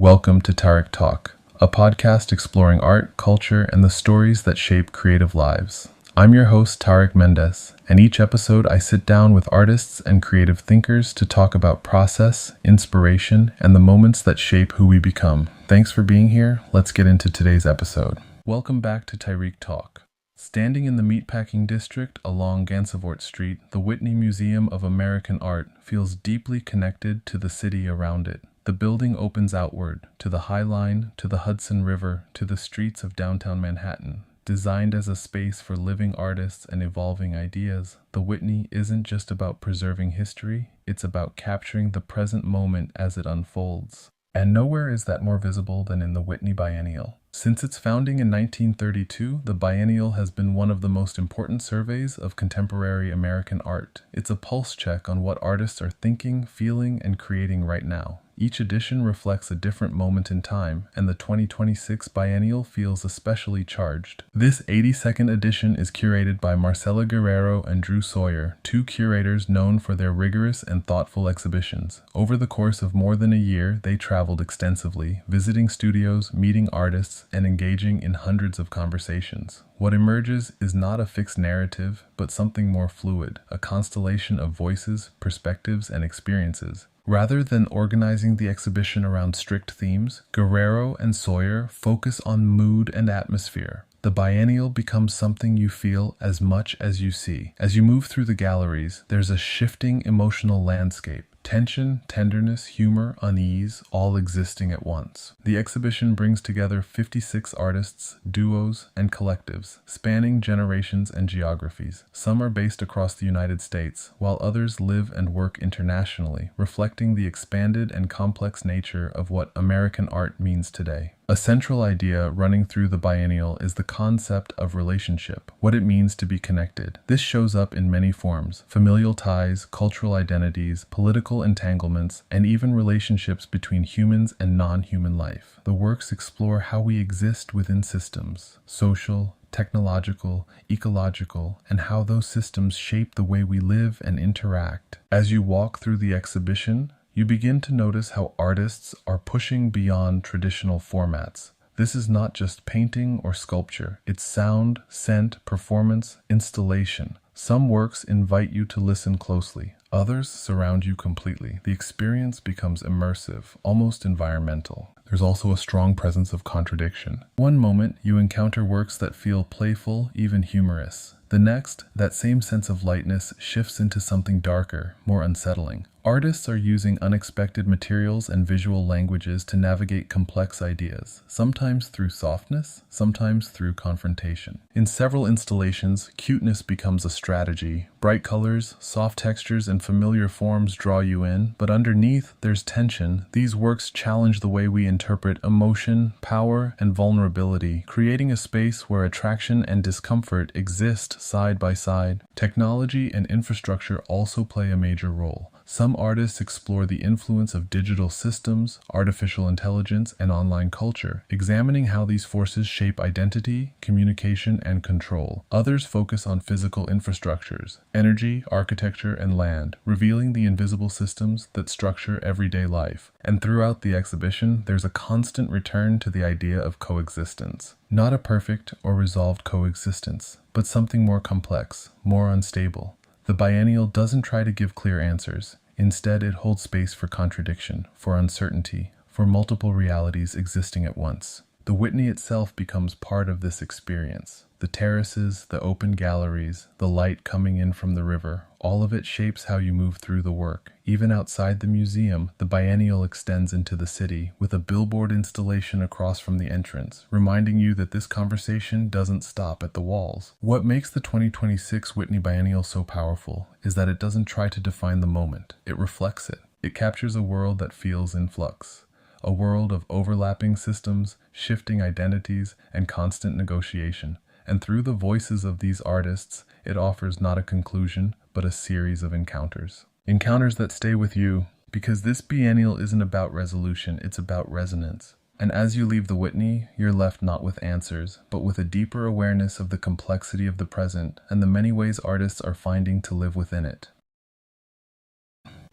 Welcome to Tarik Talk, a podcast exploring art, culture, and the stories that shape creative lives. I'm your host, Tarik Mendes, and each episode I sit down with artists and creative thinkers to talk about process, inspiration, and the moments that shape who we become. Thanks for being here. Let's get into today's episode. Welcome back to Tarik Talk. Standing in the meatpacking district along Gansevoort Street, the Whitney Museum of American Art feels deeply connected to the city around it. The building opens outward, to the High Line, to the Hudson River, to the streets of downtown Manhattan. Designed as a space for living artists and evolving ideas, the Whitney isn't just about preserving history, it's about capturing the present moment as it unfolds. And nowhere is that more visible than in the Whitney Biennial. Since its founding in 1932, the Biennial has been one of the most important surveys of contemporary American art. It's a pulse check on what artists are thinking, feeling, and creating right now. Each edition reflects a different moment in time, and the 2026 Biennial feels especially charged. This 82nd edition is curated by Marcela Guerrero and Drew Sawyer, two curators known for their rigorous and thoughtful exhibitions. Over the course of more than a year, they traveled extensively, visiting studios, meeting artists, and engaging in hundreds of conversations. What emerges is not a fixed narrative, but something more fluid, a constellation of voices, perspectives, and experiences. Rather than organizing the exhibition around strict themes, Guerrero and Sawyer focus on mood and atmosphere. The Biennial becomes something you feel as much as you see. As you move through the galleries, there's a shifting emotional landscape. Tension, tenderness, humor, unease, all existing at once. The exhibition brings together 56 artists, duos, and collectives, spanning generations and geographies. Some are based across the United States, while others live and work internationally, reflecting the expanded and complex nature of what American art means today. A central idea running through the Biennial is the concept of relationship, what it means to be connected. This shows up in many forms: familial ties, cultural identities, political entanglements, and even relationships between humans and non-human life. The works explore how we exist within systems, social, technological, ecological, and how those systems shape the way we live and interact. As you walk through the exhibition, you begin to notice how artists are pushing beyond traditional formats. This is not just painting or sculpture, it's sound, scent, performance, installation. Some works invite you to listen closely, others surround you completely. The experience becomes immersive, almost environmental. There's also a strong presence of contradiction. One moment, you encounter works that feel playful, even humorous. The next, that same sense of lightness shifts into something darker, more unsettling. Artists are using unexpected materials and visual languages to navigate complex ideas, sometimes through softness, sometimes through confrontation. In several installations, cuteness becomes a strategy. Bright colors, soft textures, and familiar forms draw you in, but underneath, there's tension. These works challenge the way we interpret emotion, power, and vulnerability, creating a space where attraction and discomfort exist side by side. Technology and infrastructure also play a major role. Some artists explore the influence of digital systems, artificial intelligence, and online culture, examining how these forces shape identity, communication, and control. Others focus on physical infrastructures, energy, architecture, and land, revealing the invisible systems that structure everyday life. And throughout the exhibition, there's a constant return to the idea of coexistence. Not a perfect or resolved coexistence, but something more complex, more unstable. The Biennial doesn't try to give clear answers. Instead, it holds space for contradiction, for uncertainty, for multiple realities existing at once. The Whitney itself becomes part of this experience. The terraces, the open galleries, the light coming in from the river, all of it shapes how you move through the work. Even outside the museum, the Biennial extends into the city, with a billboard installation across from the entrance, reminding you that this conversation doesn't stop at the walls. What makes the 2026 Whitney Biennial so powerful is that it doesn't try to define the moment, it reflects it. It captures a world that feels in flux. A world of overlapping systems, shifting identities, and constant negotiation. And through the voices of these artists, it offers not a conclusion, but a series of encounters. Encounters that stay with you, because this Biennial isn't about resolution, it's about resonance. And as you leave the Whitney, you're left not with answers, but with a deeper awareness of the complexity of the present and the many ways artists are finding to live within it.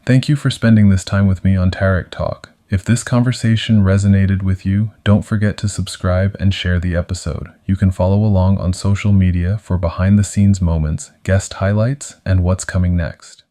Thank you for spending this time with me on Tarik Talk. If this conversation resonated with you, don't forget to subscribe and share the episode. You can follow along on social media for behind-the-scenes moments, guest highlights, and what's coming next.